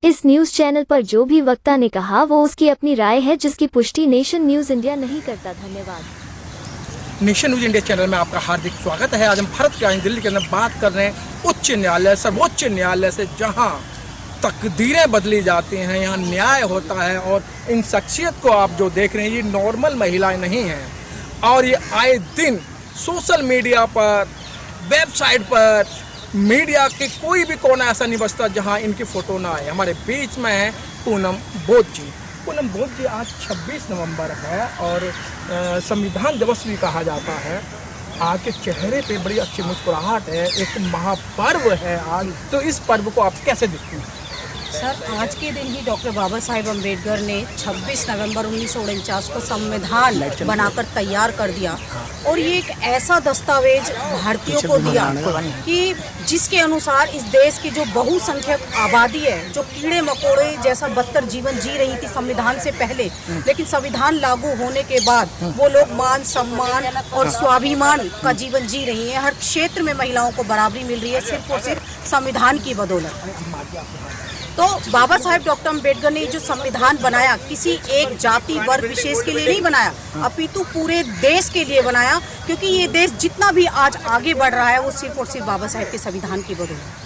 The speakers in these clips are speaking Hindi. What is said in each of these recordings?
इस न्यूज चैनल पर जो भी वक्ता ने कहा वो उसकी अपनी राय है, जिसकी पुष्टि नेशन न्यूज इंडिया नहीं करता। धन्यवाद। नेशन न्यूज इंडिया चैनल में आपका हार्दिक स्वागत है। आज हम भारत के राजधानी दिल्ली के अंदर बात कर रहे हैं उच्च न्यायालय, सर्वोच्च न्यायालय से, जहां तकदीरें बदली जाती हैं, यहाँ न्याय होता है। और इन शख्सियत को आप जो देख रहे हैं, ये नॉर्मल महिलाएं नहीं हैं। और ये आए दिन सोशल मीडिया पर, वेबसाइट पर, मीडिया के कोई भी कोना ऐसा नहीं बचता जहां इनकी फ़ोटो ना आए। हमारे बीच में है पूनम बोध जी। पूनम बोध जी, आज 26 नवंबर है और संविधान दिवस भी कहा जाता है। आपके चेहरे पे बड़ी अच्छी मुस्कुराहट है, एक महापर्व है आज, तो इस पर्व को आप कैसे देखते हैं? सर, आज के दिन ही डॉक्टर बाबा साहेब अम्बेडकर ने 26 नवंबर 1949 को संविधान बनाकर तैयार कर दिया। और ये एक ऐसा दस्तावेज भारतीयों को दिया कि जिसके अनुसार इस देश की जो बहुसंख्यक आबादी है, जो कीड़े मकोड़े जैसा बदतर जीवन जी रही थी संविधान से पहले, लेकिन संविधान लागू होने के बाद वो लोग मान सम्मान और स्वाभिमान का जीवन जी रही है। हर क्षेत्र में महिलाओं को बराबरी मिल रही है, सिर्फ और सिर्फ संविधान की बदौलत। तो बाबा साहेब डॉक्टर अम्बेडकर ने जो संविधान बनाया, किसी एक जाति वर्ग विशेष के लिए नहीं बनाया, अपितु पूरे देश के लिए बनाया। क्योंकि ये देश जितना भी आज आगे बढ़ रहा है, वो सिर्फ और सिर्फ बाबा साहेब के संविधान की बदौलत।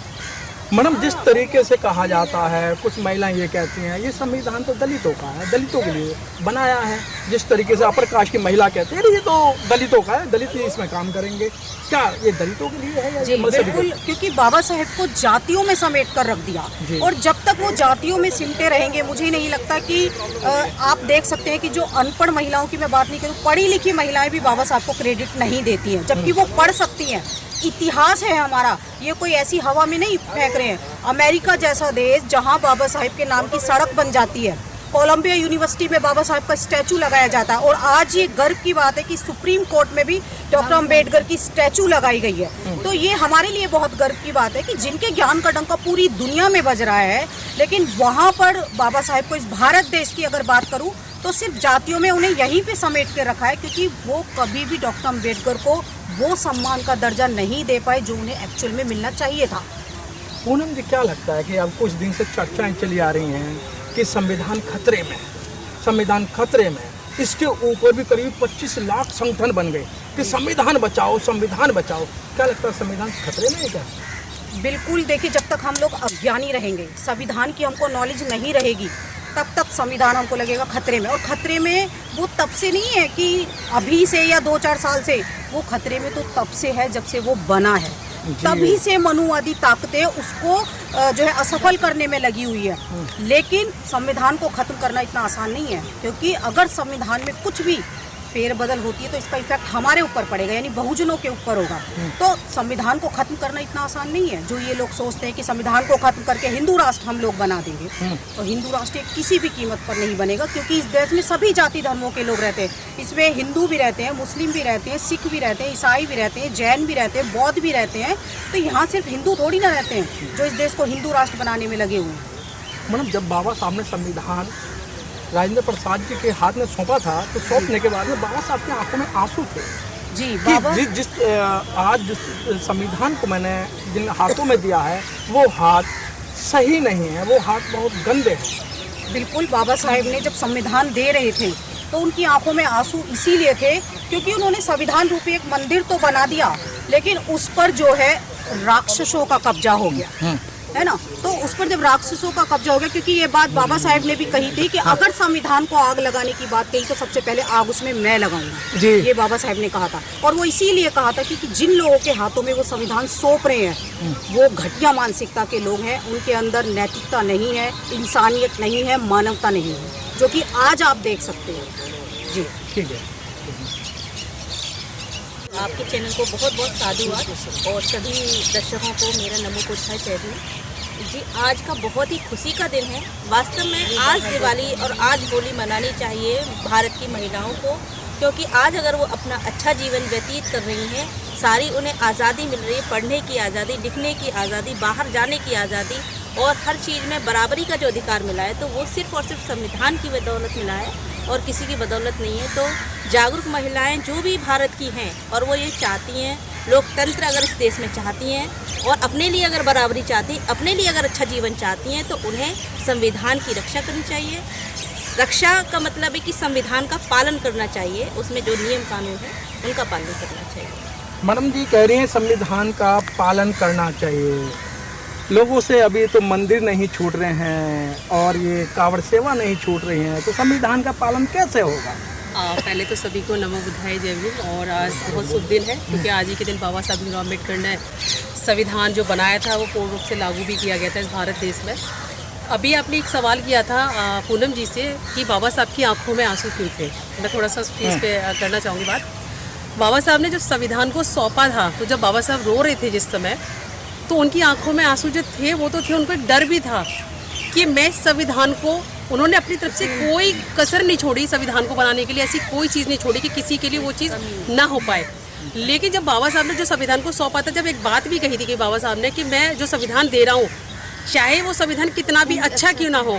मैडम, जिस तरीके से कहा जाता है, कुछ महिलाएं ये कहती हैं ये संविधान तो दलितों का है, दलितों के लिए बनाया है। जिस तरीके से अपर कास्ट की महिला कहती है ये तो दलितों का है, दलित ही इसमें काम करेंगे। क्या ये दलितों के लिए है या जी बिल्कुल, क्योंकि बाबा साहेब को जातियों में समेट कर रख दिया। और जब तक वो जातियों में सिमटे रहेंगे, मुझे नहीं लगता कि आप देख सकते हैं कि जो अनपढ़ महिलाओं की मैं बात नहीं करूँ, पढ़ी लिखी महिलाएं भी बाबा साहब को क्रेडिट नहीं देती हैं, जबकि वो पढ़ सकती हैं। इतिहास है हमारा, ये कोई ऐसी हवा में नहीं फेंक रहे हैं। अमेरिका जैसा देश, जहां बाबा साहेब के नाम की सड़क बन जाती है, कोलंबिया यूनिवर्सिटी में बाबा साहेब का स्टैचू लगाया जाता है। और आज ये गर्व की बात है कि सुप्रीम कोर्ट में भी डॉक्टर अम्बेडकर की स्टैचू लगाई गई है। तो ये हमारे लिए बहुत गर्व की बात है कि जिनके ज्ञान का डंका पूरी दुनिया में बज रहा है, लेकिन वहाँ पर बाबा साहेब को, इस भारत देश की अगर बात करूँ तो सिर्फ जातियों में उन्हें यहीं पे समेट के रखा है, क्योंकि वो कभी भी डॉक्टर अम्बेडकर को वो सम्मान का दर्जा नहीं दे पाए जो उन्हें एक्चुअल में मिलना चाहिए था। पूनम जी, क्या लगता है कि अब कुछ दिन से चर्चाएं चली आ रही हैं कि संविधान खतरे में, संविधान खतरे में, इसके ऊपर भी करीब 25 लाख संगठन बन गए कि संविधान बचाओ, संविधान बचाओ। क्या लगता है संविधान खतरे में है क्या? बिल्कुल, देखिए, जब तक हम लोग अज्ञानी रहेंगे, संविधान की हमको नॉलेज नहीं रहेगी, तब तक संविधान हमको लगेगा खतरे में। और खतरे में वो तब से नहीं है कि अभी से या 2-4 साल से, वो खतरे में तो तब से है जब से वो बना है। तभी से मनुवादी ताकतें उसको जो है असफल करने में लगी हुई है। लेकिन संविधान को खत्म करना इतना आसान नहीं है, क्योंकि अगर संविधान में कुछ भी फेरबदल होती है तो इसका इफेक्ट हमारे ऊपर पड़ेगा, यानी बहुजनों के ऊपर होगा। तो संविधान को खत्म करना इतना आसान नहीं है। जो ये लोग सोचते हैं कि संविधान को खत्म करके हिंदू राष्ट्र हम लोग बना देंगे, तो हिंदू राष्ट्र किसी भी कीमत पर नहीं बनेगा, क्योंकि इस देश में सभी जाति धर्मों के लोग रहते हैं। इसमें हिंदू भी रहते हैं, मुस्लिम भी रहते हैं, सिख भी रहते हैं, ईसाई भी रहते हैं, जैन भी रहते हैं, बौद्ध भी रहते हैं। तो यहाँ सिर्फ हिंदू थोड़ी ना रहते हैं जो इस देश को हिंदू राष्ट्र बनाने में लगे हुए हैं। मैडम, जब बाबा साहब ने संविधान राजेंद्र प्रसाद जी के हाथ में सौंपा था, तो सौंपने के बाद में बाबा साहब की आंखों में आंसू थे। जी बाबा, आज जिस संविधान को मैंने जिन हाथों में दिया है, वो हाथ सही नहीं है, वो हाथ बहुत गंदे हैं। बिल्कुल, बाबा साहेब ने जब संविधान दे रहे थे तो उनकी आंखों में आंसू इसीलिए थे क्योंकि उन्होंने संविधान रूपी एक मंदिर तो बना दिया, लेकिन उस पर जो है राक्षसों का कब्जा हो गया, है ना। तो उस पर जब राक्षसों का कब्जा हो गया, क्योंकि ये बात बाबा साहेब ने भी कही थी कि अगर संविधान को आग लगाने की बात कही तो सबसे पहले आग उसमें मैं लगाऊंगा, ये बाबा साहेब ने कहा था। और वो इसीलिए कहा था क्योंकि जिन लोगों के हाथों में वो संविधान सौंप रहे हैं, वो घटिया मानसिकता के लोग हैं, उनके अंदर नैतिकता नहीं है, इंसानियत नहीं है, मानवता नहीं है, जो कि आज आप देख सकते हैं। जी ठीक है। आपके चैनल को बहुत बहुत साधुवाद और सभी दर्शकों को मेरा नमो बुद्धाय जय हिंद। जी, आज का बहुत ही खुशी का दिन है। वास्तव में आज दिवाली और आज होली मनानी चाहिए भारत की महिलाओं को, क्योंकि आज अगर वो अपना अच्छा जीवन व्यतीत कर रही हैं, सारी उन्हें आज़ादी मिल रही है, पढ़ने की आज़ादी, लिखने की आज़ादी, बाहर जाने की आज़ादी और हर चीज़ में बराबरी का जो अधिकार मिला है, तो वो सिर्फ़ और सिर्फ संविधान की बदौलत मिला है और किसी की बदौलत नहीं है। तो जागरूक महिलाएं जो भी भारत की हैं और वो ये चाहती हैं लोकतंत्र अगर इस देश में चाहती हैं और अपने लिए अगर बराबरी चाहती हैं, अपने लिए अगर अच्छा जीवन चाहती हैं, तो उन्हें संविधान की रक्षा करनी चाहिए। रक्षा का मतलब है कि संविधान का पालन करना चाहिए, उसमें जो नियम कानून है उनका पालन करना चाहिए। मैडम जी कह रही हैं संविधान का पालन करना चाहिए। लोगों से अभी तो मंदिर नहीं छूट रहे हैं और ये कांवड़ सेवा नहीं छूट रही हैं, तो संविधान का पालन कैसे होगा? पहले तो सभी को नमो बुद्धाय जय भीम। और आज बहुत शुभ दिन है क्योंकि आज ही के दिन बाबा साहब भीमराव अम्बेडकर ने संविधान जो बनाया था वो पूर्ण रूप से लागू भी किया गया था इस भारत देश में। अभी आपने एक सवाल किया था पूनम जी से कि बाबा साहब की आंखों में आंसू क्यों थे। मैं थोड़ा सा इस पे करना चाहूँगी बात। बाबा साहब ने जब संविधान को सौंपा था तो जब बाबा साहब रो रहे थे जिस समय, तो उनकी आंखों में आंसू जो थे वो तो थे, उनको एक डर भी था कि मैं संविधान को, उन्होंने अपनी तरफ से कोई कसर नहीं छोड़ी संविधान को बनाने के लिए, ऐसी कोई चीज़ नहीं छोड़ी कि किसी के लिए वो चीज़ ना हो पाए। लेकिन जब बाबा साहब ने जो संविधान को सौंपा था, जब एक बात भी कही थी कि बाबा साहब ने कि मैं जो संविधान दे रहा हूँ, चाहे वो संविधान कितना भी अच्छा क्यों ना हो,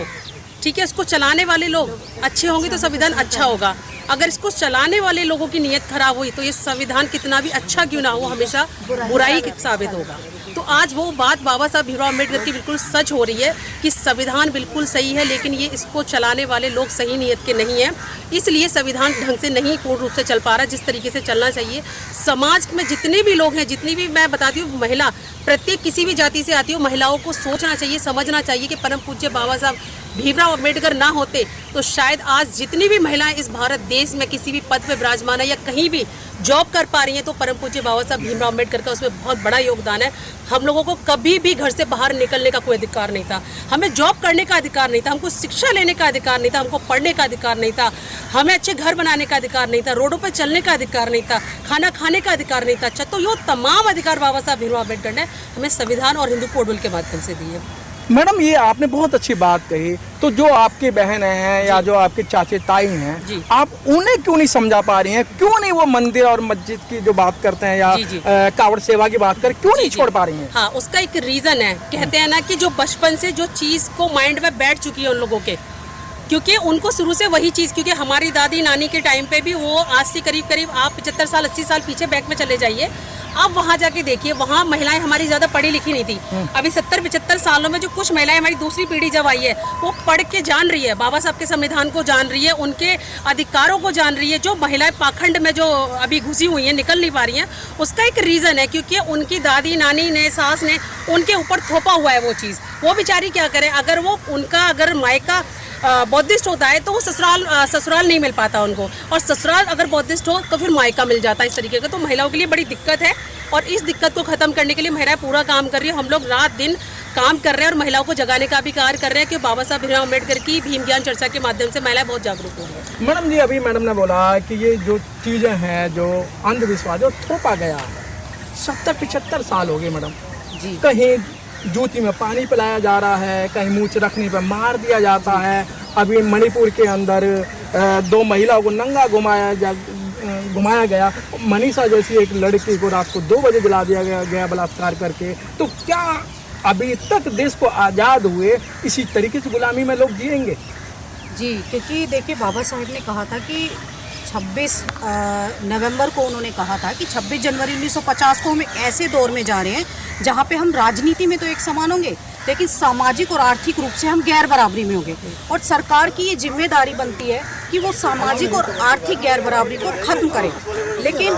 ठीक है, इसको चलाने वाले लोग अच्छे होंगे तो संविधान अच्छा होगा। अगर इसको चलाने वाले लोगों की नीयत खराब हुई तो ये संविधान कितना भी अच्छा क्यों ना हो, हमेशा बुराई साबित होगा। तो आज वो बात बाबा साहब भीमराव अम्बेडकर की बिल्कुल सच हो रही है कि संविधान बिल्कुल सही है, लेकिन ये इसको चलाने वाले लोग सही नीयत के नहीं हैं, इसलिए संविधान ढंग से नहीं पूर्ण रूप से चल पा रहा जिस तरीके से चलना चाहिए। समाज में जितने भी लोग हैं, जितनी भी मैं बताती हूँ महिला, प्रत्येक किसी भी जाति से आती हो, महिलाओं को सोचना चाहिए, समझना चाहिए कि परम पूज्य बाबा साहब भीमराव अम्बेडकर ना होते तो शायद आज जितनी भी महिलाएं इस भारत देश में किसी भी पद पे विराजमान है या कहीं भी जॉब कर पा रही हैं, तो परम पूज्य बाबा साहब भीमराव अम्बेडकर का उसमें बहुत बड़ा योगदान है। हम लोगों को कभी भी घर से बाहर निकलने का कोई अधिकार नहीं था, हमें जॉब करने का अधिकार नहीं था, हमको शिक्षा लेने का अधिकार नहीं था, हमको पढ़ने का अधिकार नहीं था, हमें अच्छे घर बनाने का अधिकार नहीं था, रोडों पर चलने का अधिकार नहीं था, खाना खाने का अधिकार नहीं था। अच्छा, तो ये तमाम अधिकार बाबा साहब भीमराव अम्बेडकर ने हमें संविधान और हिंदू कोड बिल के माध्यम से दिए। मैडम ये आपने बहुत अच्छी बात कही, तो जो आपकी बहन हैं या जो आपके चाचे ताई हैं, आप उन्हें क्यों नहीं समझा पा रही हैं? क्यों नहीं वो मंदिर और मस्जिद की जो बात करते हैं या कांवड़ सेवा की बात कर, क्यों नहीं छोड़ पा रही हैं? हाँ, उसका एक रीजन है। कहते हैं ना कि जो बचपन से जो चीज को माइंड में बैठ चुकी है उन लोगों के, क्योंकि उनको शुरू से वही चीज़, क्योंकि हमारी दादी नानी के टाइम पे भी वो आज से करीब करीब आप 75 साल 80 साल पीछे बैक में चले जाइए, आप वहाँ जाके देखिए, वहाँ महिलाएं हमारी ज़्यादा पढ़ी लिखी नहीं थी। अभी 70-75 सालों में जो कुछ महिलाएं, हमारी दूसरी पीढ़ी जब आई है, वो पढ़ के जान रही है, बाबा साहब के संविधान को जान रही है, उनके अधिकारों को जान रही है। जो महिलाएं पाखंड में जो अभी घुसी हुई हैं, निकल नहीं पा रही हैं, उसका एक रीज़न है क्योंकि उनकी दादी नानी ने, सास ने उनके ऊपर थोपा हुआ है वो चीज़। वो बेचारी क्या करें, अगर वो उनका अगर मायका बौद्धिस्ट होता है तो वो ससुराल नहीं मिल पाता उनको, और ससुराल अगर बौद्धिस्ट हो तो फिर मायका मिल जाता है इस तरीके का। तो महिलाओं के लिए बड़ी दिक्कत है और इस दिक्कत को ख़त्म करने के लिए महिलाएं पूरा काम कर रही है। हम लोग रात दिन काम कर रहे हैं और महिलाओं को जगाने का भी कार्य कर रहे हैं कि बाबा साहब भीमराव अम्बेडकर की भीम ज्ञान चर्चा के माध्यम से महिलाएं बहुत जागरूक हो रही हैं। मैडम जी अभी मैडम ने बोला कि ये जो चीज़ें हैं, जो अंधविश्वास जो थोपा गया है, 70-75 साल हो गए मैडम जी। कहीं जूती में पानी पिलाया जा रहा है, कहीं मूंछ रखने पर मार दिया जाता है। अभी मणिपुर के अंदर 2 महिलाओं को नंगा घुमाया गया। मनीषा जैसी एक लड़की को रात को 2 बजे जला दिया गया बलात्कार करके। तो क्या अभी तक देश को आज़ाद हुए इसी तरीके से गुलामी में लोग जिएंगे? जी, क्योंकि देखिए बाबा साहब ने कहा था कि 26 नवंबर को उन्होंने कहा था कि 26 जनवरी 1950 को हम ऐसे दौर में जा रहे हैं जहाँ पे हम राजनीति में तो एक समान होंगे, लेकिन सामाजिक और आर्थिक रूप से हम गैर बराबरी में होंगे। और सरकार की ये जिम्मेदारी बनती है कि वो सामाजिक और आर्थिक गैर बराबरी को ख़त्म करे। लेकिन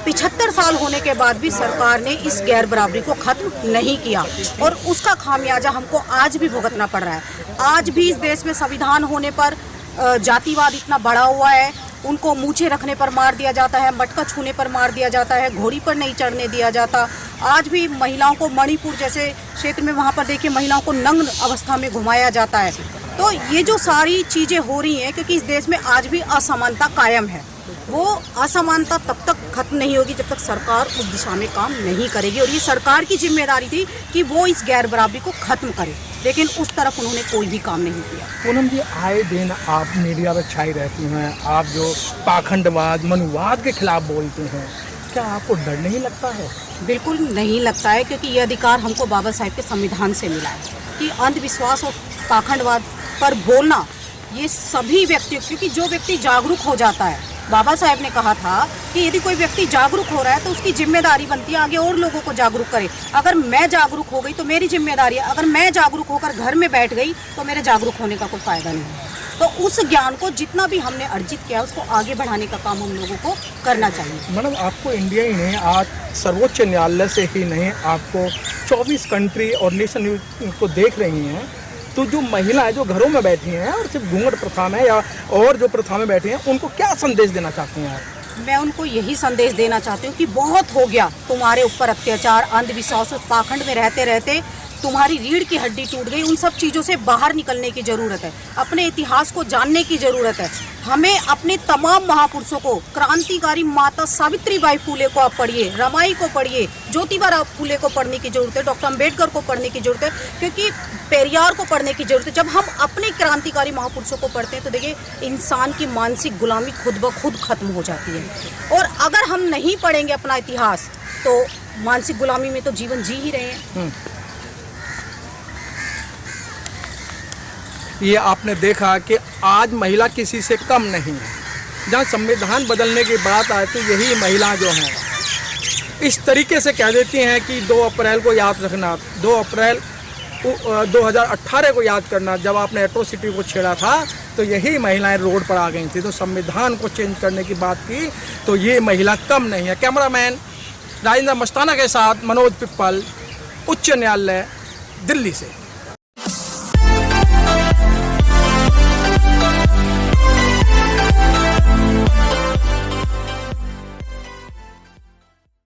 75 साल होने के बाद भी सरकार ने इस गैर बराबरी को ख़त्म नहीं किया और उसका खामियाजा हमको आज भी भुगतना पड़ रहा है। आज भी इस देश में संविधान होने पर जातिवाद इतना बढ़ा हुआ है, उनको मूछे रखने पर मार दिया जाता है, मटका छूने पर मार दिया जाता है, घोड़ी पर नहीं चढ़ने दिया जाता। आज भी महिलाओं को मणिपुर जैसे क्षेत्र में वहाँ पर देखिए महिलाओं को नग्न अवस्था में घुमाया जाता है। तो ये जो सारी चीज़ें हो रही हैं क्योंकि इस देश में आज भी असमानता कायम है। वो असमानता तब तक खत्म नहीं होगी जब तक सरकार उस दिशा में काम नहीं करेगी, और ये सरकार की जिम्मेदारी थी कि वो इस गैर बराबरी को ख़त्म करे, लेकिन उस तरफ उन्होंने कोई भी काम नहीं किया। पूनम जी आए दिन आप मीडिया पर छाई रहती हैं, आप जो पाखंडवाद मनुवाद के खिलाफ बोलते हैं, क्या आपको डर नहीं लगता है? बिल्कुल नहीं लगता है, क्योंकि ये अधिकार हमको बाबा साहेब के संविधान से मिला है कि अंधविश्वास और पाखंडवाद पर बोलना ये सभी व्यक्तियों, क्योंकि जो व्यक्ति जागरूक हो जाता है बाबा साहेब ने कहा था कि यदि कोई व्यक्ति जागरूक हो रहा है तो उसकी जिम्मेदारी बनती है आगे और लोगों को जागरूक करे। अगर मैं जागरूक हो गई तो मेरी जिम्मेदारी है, अगर मैं जागरूक होकर घर में बैठ गई तो मेरे जागरूक होने का कोई फ़ायदा नहीं है। तो उस ज्ञान को जितना भी हमने अर्जित किया उसको आगे बढ़ाने का काम हम लोगों को करना चाहिए। मैडम, आपको इंडिया ही नहीं, आज सर्वोच्च न्यायालय से ही नहीं, आपको 24 कंट्री और नेशन न्यूज़ को देख रही हैं, तो जो महिलाएं जो घरों में बैठी हैं और सिर्फ घूंघट प्रथा में या और जो प्रथा में बैठी हैं, उनको क्या संदेश देना चाहती हैं आप? मैं उनको यही संदेश देना चाहती हूँ कि बहुत हो गया तुम्हारे ऊपर अत्याचार, अंधविश्वास और पाखंड में रहते रहते तुम्हारी रीढ़ की हड्डी टूट गई। उन सब चीज़ों से बाहर निकलने की ज़रूरत है, अपने इतिहास को जानने की ज़रूरत है। हमें अपने तमाम महापुरुषों को, क्रांतिकारी माता सावित्रीबाई फुले को आप पढ़िए, रमाई को पढ़िए, ज्योतिबा फुले को पढ़ने की ज़रूरत है, डॉक्टर अम्बेडकर को पढ़ने की ज़रूरत है, क्योंकि पेरियार को पढ़ने की ज़रूरत है। जब हम अपने क्रांतिकारी महापुरुषों को पढ़ते हैं तो देखिए इंसान की मानसिक गुलामी खुद ब खुद खत्म हो जाती है। और अगर हम नहीं पढ़ेंगे अपना इतिहास तो मानसिक गुलामी में तो जीवन जी ही रहे हैं। ये आपने देखा कि आज महिला किसी से कम नहीं है। जहाँ संविधान बदलने की बात आए तो यही महिलाएं जो हैं इस तरीके से कह देती हैं कि 2 अप्रैल को याद रखना, 2 अप्रैल 2018 को याद करना। जब आपने एट्रोसिटी को छेड़ा था तो यही महिलाएं रोड पर आ गई थी। तो संविधान को चेंज करने की बात की तो ये महिला कम नहीं है। कैमरामैन राजेंद्र मस्ताना के साथ मनोज पिप्पल, उच्च न्यायालय, दिल्ली से।